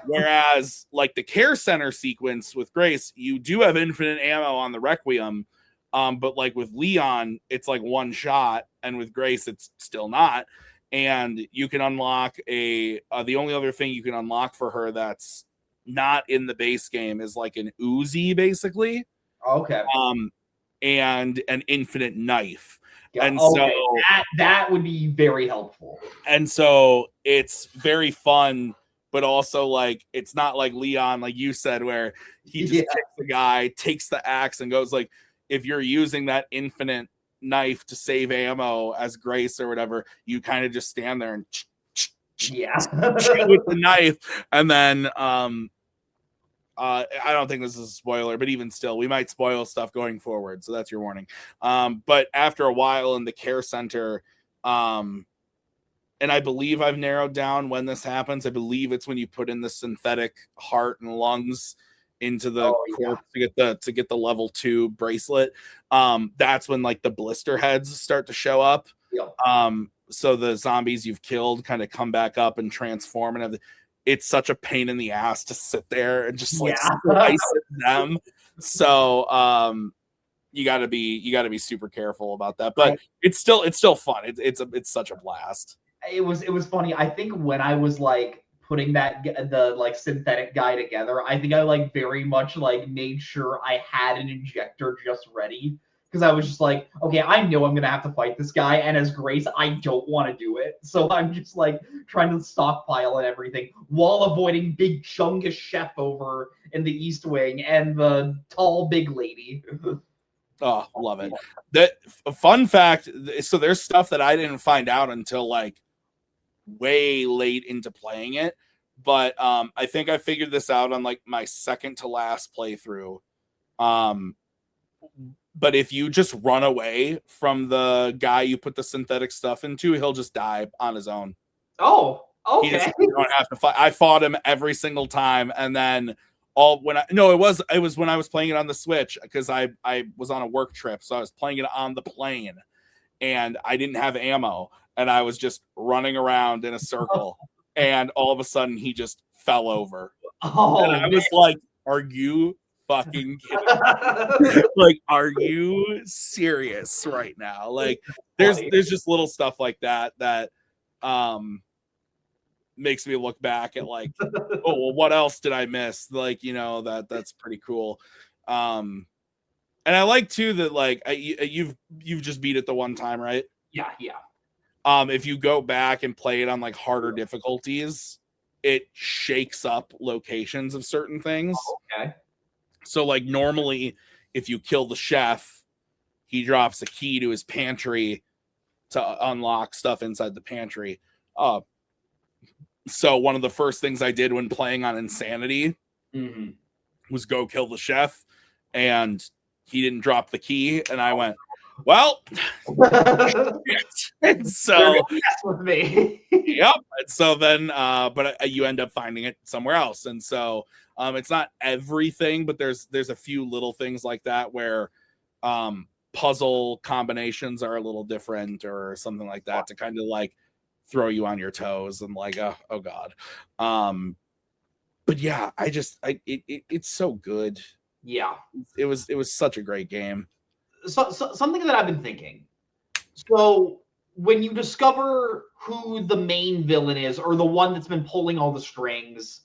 Whereas like the care center sequence with Grace, you do have infinite ammo on the Requiem, but like with Leon, it's like one shot, and with Grace, it's still not. And you can unlock the only other thing you can unlock for her that's not in the base game is like an Uzi, basically. Okay. And an infinite knife. Yeah, and so that would be very helpful. And so it's very fun, but also like it's not like Leon, like you said, where he just kicks the guy, takes the axe, and goes like, if you're using that infinite knife to save ammo as Grace or whatever, you kind of just stand there and with the knife, and then I don't think this is a spoiler, but even still, we might spoil stuff going forward, so that's your warning. But after a while in the care center, and I believe I've narrowed down when this happens. I believe it's when you put in the synthetic heart and lungs into the corpse to get the level 2 bracelet. That's when like the blister heads start to show up. So the zombies you've killed kind of come back up and transform and have it's such a pain in the ass to sit there and just like slice them. So you gotta be super careful about that. But it's still fun. It's such a blast. It was funny. I think when I was like putting the like synthetic guy together, I think I like very much like made sure I had an injector just ready. Because I was just like, okay, I know I'm gonna have to fight this guy, and as Grace, I don't want to do it. So I'm just like trying to stockpile and everything while avoiding Big Chungus Chef over in the East Wing and the tall big lady. Oh, love it. That fun fact. So there's stuff that I didn't find out until like way late into playing it, but I think I figured this out on like my second to last playthrough. But if you just run away from the guy you put the synthetic stuff into, he'll just die on his own. Oh, okay. You don't have to fight. I fought him every single time, and then it was when I was playing it on the Switch because I was on a work trip, so I was playing it on the plane, and I didn't have ammo, and I was just running around in a circle, and all of a sudden he just fell over, and I was like, "Are you fucking kidding me? Like, are you serious right now?" Like, there's just little stuff like that makes me look back at like, oh well, what else did I miss? Like, that's pretty cool. And I like too that like you've just beat it the one time, right? Yeah. If you go back and play it on like harder difficulties, it shakes up locations of certain things. Oh, okay. So like normally if you kill the chef, he drops a key to his pantry to unlock stuff inside the pantry. So one of the first things I did when playing on Insanity was go kill the chef, and he didn't drop the key, and I went, well, and so with me. Yep. And so then, but you end up finding it somewhere else, and so it's not everything, but there's a few little things like that where puzzle combinations are a little different or something like that to kind of like throw you on your toes and like oh god. But yeah, it's so good. Yeah, it was such a great game. So something that I've been thinking. So when you discover who the main villain is, or the one that's been pulling all the strings,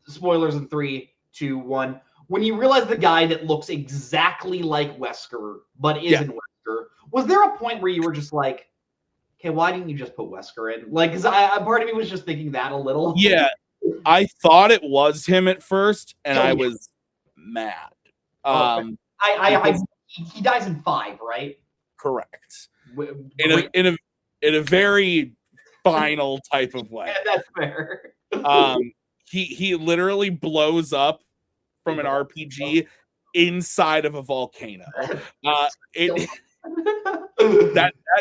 spoilers in 3, 2, 1. When you realize the guy that looks exactly like Wesker but isn't Wesker, was there a point where you were just like, okay, why didn't you just put Wesker in? Like, because part of me was just thinking that a little. Yeah, I thought it was him at first, and I was mad. He dies in 5, right? Correct. In a very final type of way. Yeah, that's fair. He literally blows up from an RPG inside of a volcano. That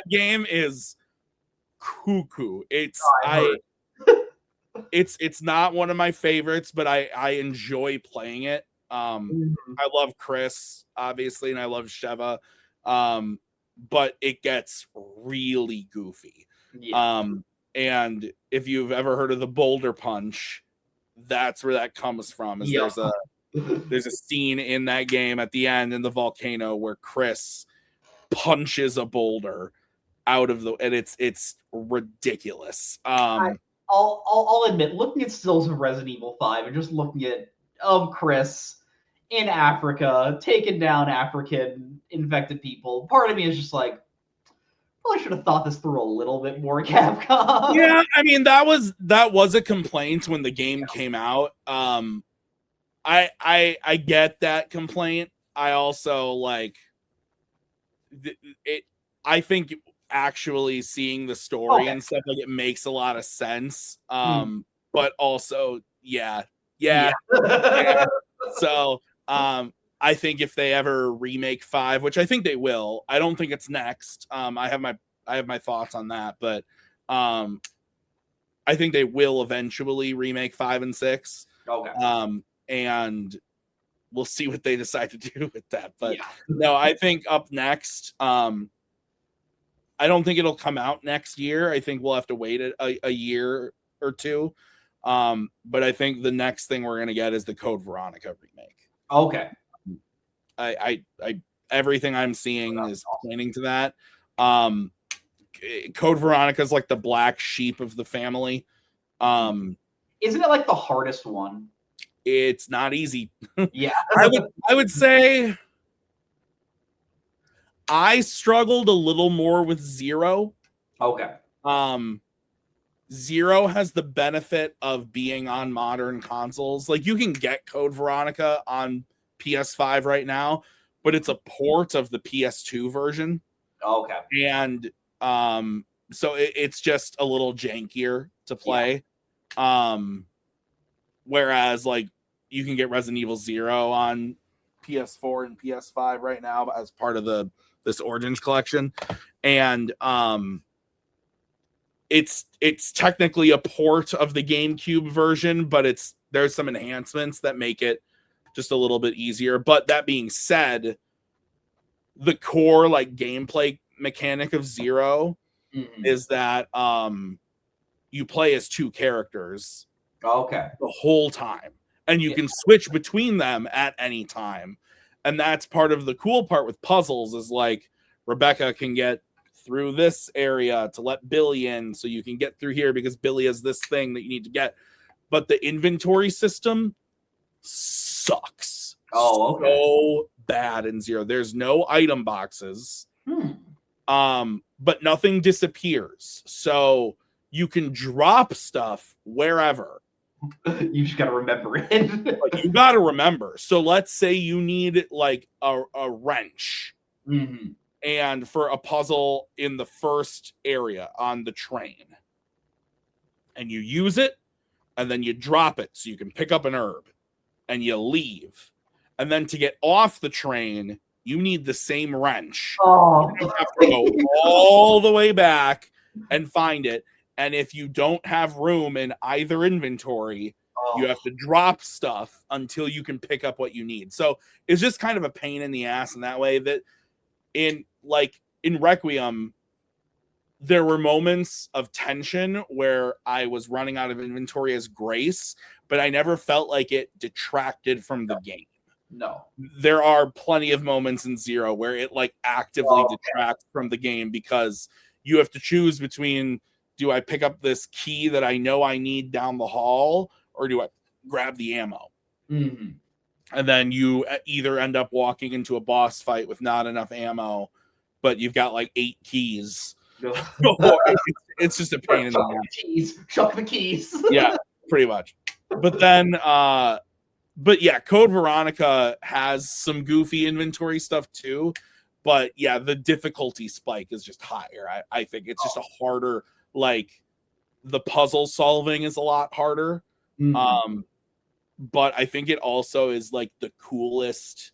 game is cuckoo. It's not one of my favorites, but I enjoy playing it. I love Chris, obviously, and I love Sheva. But it gets really goofy. Yeah. And if you've ever heard of the Boulder Punch, that's where that comes from. There's a scene in that game at the end in the volcano where Chris punches a boulder out of and it's ridiculous. I'll admit, looking at stills of Resident Evil 5 and just looking at Chris in Africa taking down African infected people, part of me is just like, probably should have thought this through a little bit more, Capcom. Yeah, I mean that was a complaint when the game came out. I get that complaint. I also like it. I think actually seeing the story and stuff, like, it makes a lot of sense. But also, yeah. So, I think if they ever remake 5, which I think they will, I don't think it's next. I have my thoughts on that, but I think they will eventually remake 5 and 6. Okay. And we'll see what they decide to do with that. But no, I think up next, I don't think it'll come out next year. I think we'll have to wait a year or two. But I think the next thing we're gonna get is the Code Veronica remake. Okay. I everything I'm seeing is pointing to that. Code Veronica is like the black sheep of the family. Isn't it like the hardest one? It's not easy. Yeah. I would say I struggled a little more with Zero. Okay. Zero has the benefit of being on modern consoles. Like, you can get Code Veronica on PS5 right now, but it's a port of the PS2 version. Okay. And so it's just a little jankier to play. Whereas, like, you can get Resident Evil 0 on PS4 and PS5 right now as part of this Origins collection. And it's technically a port of the GameCube version, but there's some enhancements that make it just a little bit easier. But that being said, the core like gameplay mechanic of Zero is that you play as two characters the whole time, and you can switch between them at any time. And that's part of the cool part with puzzles, is like Rebecca can get through this area to let Billy in, so you can get through here because Billy has this thing that you need to get. But the inventory system sucks. So bad in Zero. There's no item boxes. But nothing disappears. So you can drop stuff wherever. You just gotta remember it. Like, you gotta remember. So let's say you need like a wrench. And for a puzzle in the first area on the train, and you use it, and then you drop it so you can pick up an herb, and you leave. And then to get off the train, you need the same wrench. You have to go all the way back and find it. And if you don't have room in either inventory, you have to drop stuff until you can pick up what you need. So it's just kind of a pain in the ass in that way. That in Requiem, there were moments of tension where I was running out of inventory as Grace, but I never felt like it detracted from the game. No. There are plenty of moments in Zero where it like actively detracts from the game, because you have to choose between, do I pick up this key that I know I need down the hall, or do I grab the ammo? And then you either end up walking into a boss fight with not enough ammo, but you've got like 8 keys. It's just a pain in the ass. Chuck the keys. Yeah, pretty much. But then, but yeah, Code Veronica has some goofy inventory stuff too. But yeah, the difficulty spike is just higher. I think it's just a harder, like, the puzzle solving is a lot harder. But I think it also is like the coolest,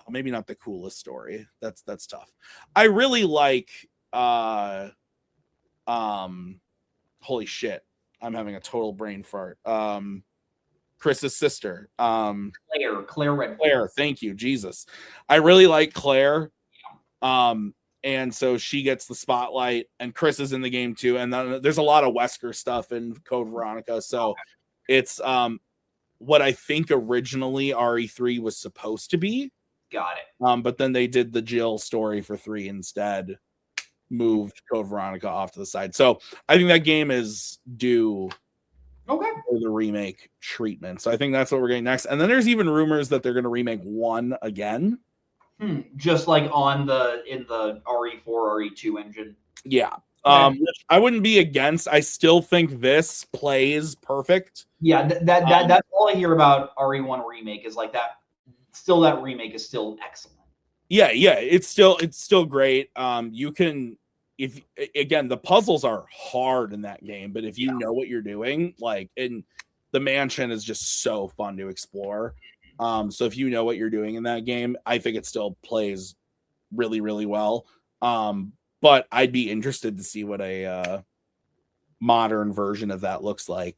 maybe not the coolest story. That's tough. I really like holy shit, I'm having a total brain fart. Chris's sister, Claire Redfield. Claire, thank you, Jesus. I really like Claire. And so she gets the spotlight, and Chris is in the game too. And then there's a lot of Wesker stuff in Code Veronica. So it's what I think originally RE3 was supposed to be. Got it. But then they did the Jill story for 3 instead, moved Code Veronica off to the side. So I think that game is due for the remake treatment. So I think that's what we're getting next. And then there's even rumors that they're going to remake 1 again. Just like in the RE4, RE2 engine. Yeah. Which I wouldn't be against. I still think this plays perfect. Yeah, that's all I hear about RE1 remake is like that. Still, that remake is still excellent. Yeah, it's still great. You can, if again, the puzzles are hard in that game, but if you know what you're doing, like, in the mansion is just so fun to explore. So if you know what you're doing in that game, I think it still plays really, really well. But I'd be interested to see what a modern version of that looks like.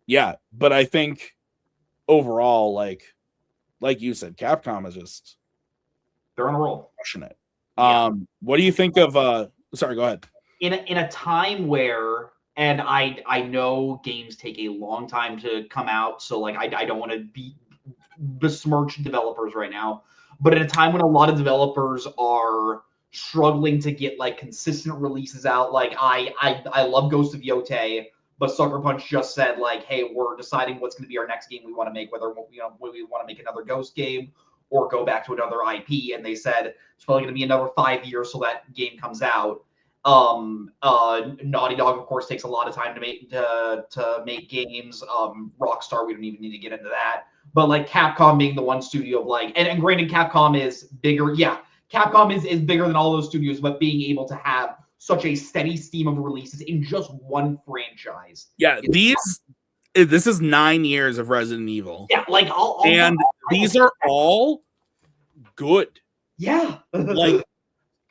Yeah, but I think overall, like you said, Capcom is just, they're on a roll, crushing it. What do you think of? Sorry, go ahead. In a time where, and I know games take a long time to come out, so like I don't want to besmirch developers right now, but at a time when a lot of developers are struggling to get like consistent releases out. Like I love Ghost of Yotei, but Sucker Punch just said like, hey, we're deciding what's going to be our next game we want to make, whether we want to make another Ghost game or go back to another IP. And they said it's probably going to be another 5 years till that game comes out. Naughty Dog, of course, takes a lot of time to make games. Rockstar, we don't even need to get into that. But like Capcom being the one studio of like, and granted, Capcom is bigger. Yeah, Capcom is bigger than all those studios, but being able to have such a steady stream of releases in just one franchise. Yeah, this is 9 years of Resident Evil. Yeah, like these are all good. Yeah. Like,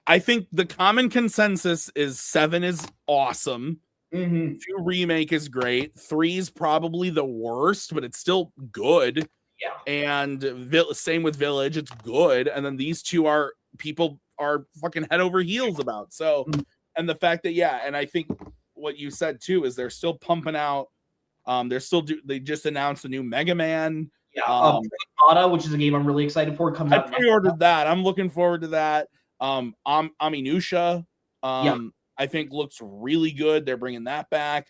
I think the common consensus is 7 is awesome. 2 remake is great. 3 is probably the worst, but it's still good. Yeah. And same with Village, it's good. And then these 2 people are fucking head over heels about. So, and the fact that, and I think what you said too is they're still pumping out. They just announced a new Mega Man. Yeah. Which is a game I'm really excited for. Comes out. I pre-ordered that. I'm looking forward to that. Aminusha, I think looks really good. They're bringing that back.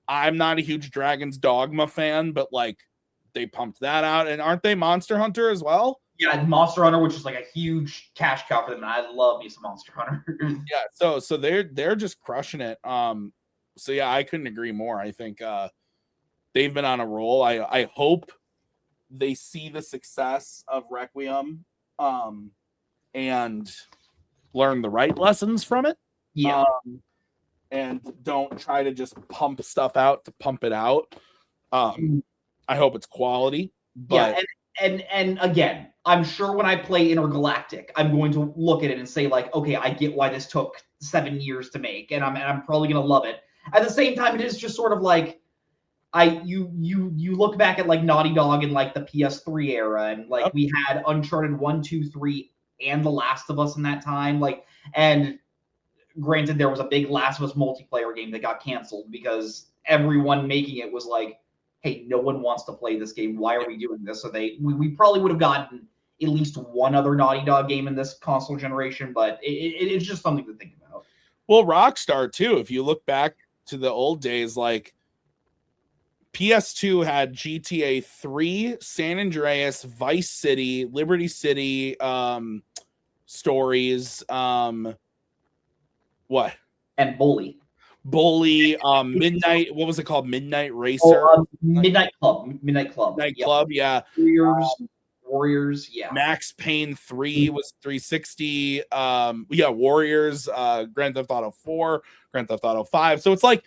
I'm not a huge Dragon's Dogma fan, but like they pumped that out. And aren't they Monster Hunter as well? Yeah, Monster Hunter, which is like a huge cash cow for them. And I love me some Monster Hunter. Yeah, so they're just crushing it. So yeah, I couldn't agree more. I think they've been on a roll. I hope they see the success of Requiem and learn the right lessons from it. Yeah. And don't try to just pump stuff out to pump it out. I hope it's quality. But and again, I'm sure when I play Intergalactic, I'm going to look at it and say like, okay, I get why this took 7 years to make, and I'm probably gonna love it. At the same time, it is just sort of like you look back at like Naughty Dog in like the PS3 era, and like we had Uncharted 1, 2, 3, and The Last of Us in that time. Like, and granted, there was a big Last of Us multiplayer game that got canceled because everyone making it was like, hey, no one wants to play this game. Why are we doing this? So we probably would have gotten at least one other Naughty Dog game in this console generation, but it's just something to think about. Well, Rockstar too, if you look back to the old days, like PS2 had GTA 3, San Andreas, Vice City, Liberty City, Stories, what? And Bully, Midnight, what was it called? Midnight Racer? Midnight Club. Club, yeah. Warriors, yeah. Max Payne 3 was 360. Warriors, Grand Theft Auto 4, Grand Theft Auto 5. So it's like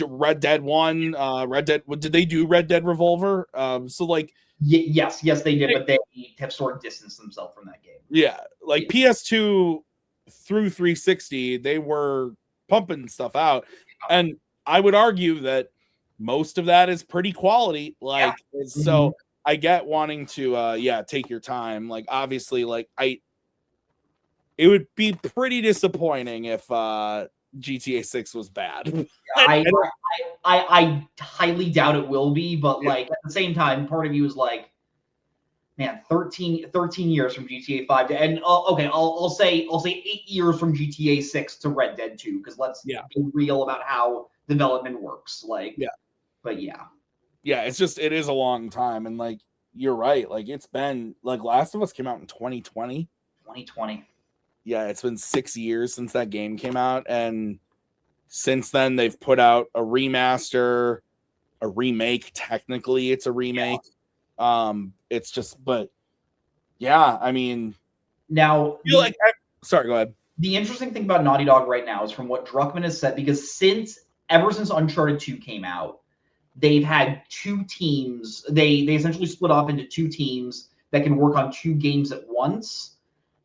Red Dead 1, did they do Red Dead Revolver? So like yes, they did, but they have sort of distanced themselves from that game. Yeah, like PS2 through 360, they were pumping stuff out, and I would argue that most of that is pretty quality. Like, so I get wanting to, take your time. Like, obviously, like it would be pretty disappointing if GTA 6 was bad. I highly doubt it will be, but like at the same time, part of you is like, man, 13 years from GTA 5 to, and okay, I'll say 8 years from GTA 6 to Red Dead 2, because let's be real about how development works. Like, but it is a long time, and like you're right, like it's been like Last of Us came out in 2020. Yeah, it's been 6 years since that game came out, and since then they've put out a remaster, a remake. Technically, it's a remake. It's just, but I mean, now sorry, go ahead. The interesting thing about Naughty Dog right now is from what Druckmann has said, because ever since Uncharted 2 came out, they've had 2 teams. They essentially split off into 2 teams that can work on 2 games at once.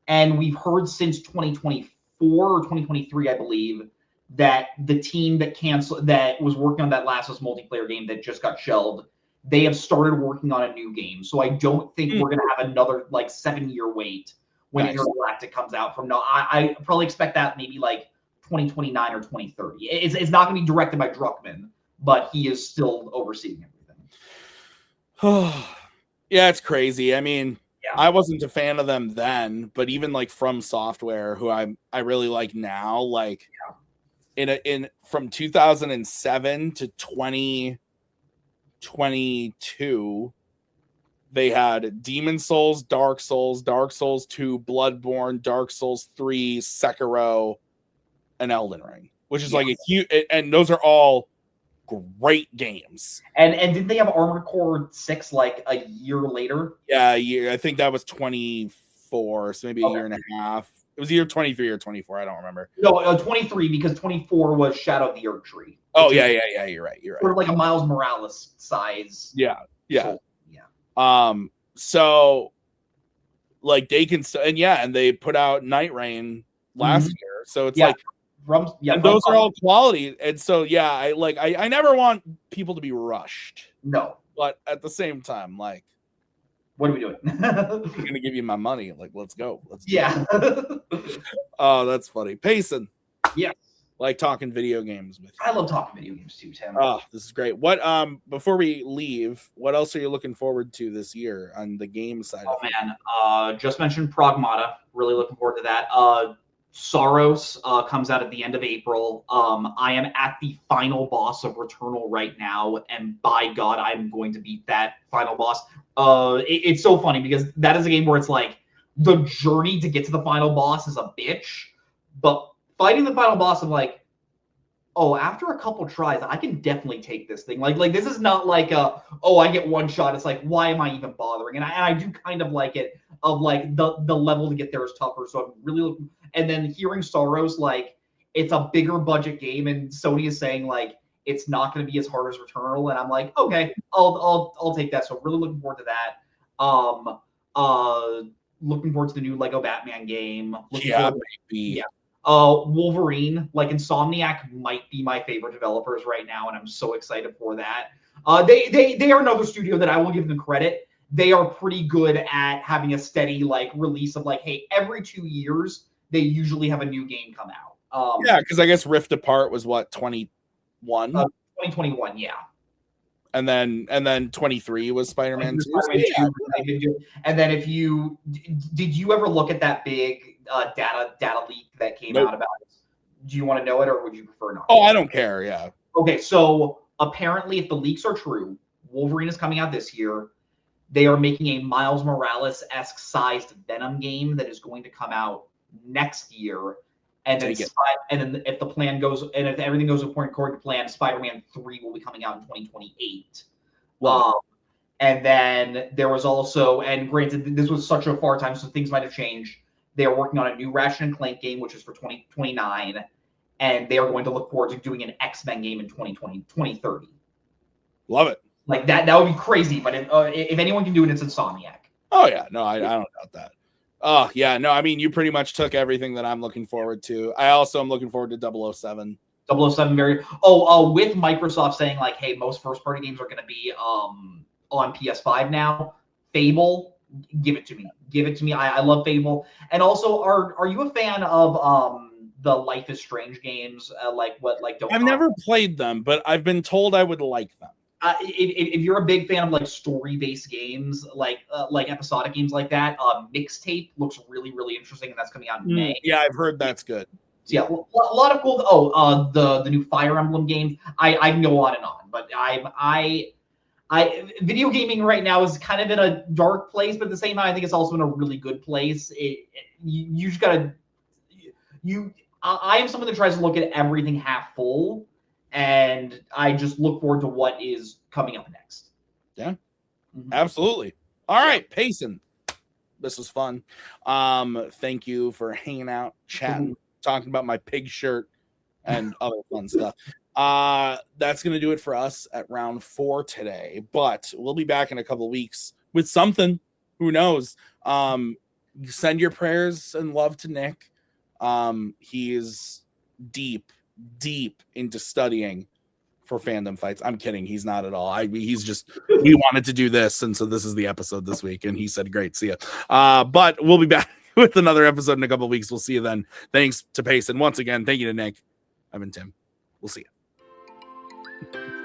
And we've heard since 2024 or 2023, I believe, that the team that was working on that Last of Us multiplayer game that just got shelved, they have started working on a new game. So I don't think we're going to have another like 7-year wait when Intergalactic comes out from now. I probably expect that maybe like 2029 or 2030. It's not going to be directed by Druckmann, but he is still overseeing everything. Yeah, it's crazy. I mean, I wasn't a fan of them then, but even like From Software, who I really like now, like in from 2007 to 2022, they had Demon Souls, Dark Souls 2, Bloodborne, Dark Souls 3, Sekiro, and Elden Ring, which is like a huge, and those are all great games. And didn't they have Armored Core 6 like a year later? Yeah, I think that was 24, so maybe a year and a half. It was either 23 or 24. I don't remember. No, 23, because 24 was Shadow of the Erd Tree. Oh, yeah. You're right. Sort of like a Miles Morales size. Yeah. So, so like they can, and they put out Night Rain last year. So it's like, and those are all quality. And so, I never want people to be rushed. No. But at the same time, like, what are we doing? I'm gonna give you my money. Like, let's go. Oh, that's funny. Payson. Yeah. Like talking video games with you. I love talking video games too, Tim. Oh, this is great. What before we leave, what else are you looking forward to this year on the game side? Oh man, just mentioned Pragmata. Really looking forward to that. Soros comes out at the end of April. I am at the final boss of Returnal right now, and by God, I'm going to beat that final boss. It's so funny because that is a game where it's like the journey to get to the final boss is a bitch, but fighting the final boss, I'm like, oh, after a couple tries, I can definitely take this thing. Like this is not like I get one shot. It's like, why am I even bothering? And I do kind of like it, of like the level to get there is tougher. So I'm really looking. And then hearing Soros, like, it's a bigger budget game, and Sony is saying like it's not going to be as hard as Returnal, and I'm like, okay, I'll take that. So really looking forward to that. Looking forward to the new Lego Batman game. Wolverine, like Insomniac might be my favorite developers right now, and I'm so excited for that. They are another studio that I will give them credit. They are pretty good at having a steady like release of like, hey, every 2 years they usually have a new game come out. Because I guess Rift Apart was what, 21? 2021, yeah. And then 23 was Spider-Man 2. And then did you ever look at that big data leak that came out about it? Do you want to know it, or would you prefer not? Oh, I don't care. Yeah. Okay, so apparently, if the leaks are true, Wolverine is coming out this year. They are making a Miles Morales-esque sized Venom game that is going to come out next year. And then, if the plan goes, and if everything goes according to plan, Spider-Man 3 will be coming out in 2028. And then there was also, and granted, this was such a far time, so things might have changed. They are working on a new Ratchet and Clank game, which is for 2029, and they are going to look forward to doing an X-Men game in 2030. Love it. Like that would be crazy, but if anyone can do it, it's Insomniac. Oh yeah, no, I don't doubt that. Oh yeah, no, I mean, you pretty much took everything that I'm looking forward to. I also am looking forward to 007. 007 with Microsoft saying like, hey, most first-party games are going to be on PS5 now. Fable, give it to me. I love Fable. And also, are you a fan of the Life is Strange games? I've never played them, but I've been told I would like them. If you're a big fan of like story-based games, like episodic games like that, Mixtape looks really, really interesting, and that's coming out in May. Yeah, I've heard that's good. So, yeah, a lot of cool. The new Fire Emblem game. I can go on and on, but I video gaming right now is kind of in a dark place, but at the same time, I think it's also in a really good place. You just gotta I am someone that tries to look at everything half full. And I just look forward to what is coming up next. Yeah, absolutely. All right, Payson. This was fun. Thank you for hanging out, chatting, talking about my pig shirt and other fun stuff. That's going to do it for us at round 4 today. But we'll be back in a couple of weeks with something. Who knows? Send your prayers and love to Nick. He is deep into studying for Fandom Fights. I'm kidding. He's not at all. He's just, we wanted to do this. And so this is the episode this week. And he said, great, see ya. But we'll be back with another episode in a couple of weeks. We'll see you then. Thanks to Payson. Once again, thank you to Nick. I've been Tim. We'll see you.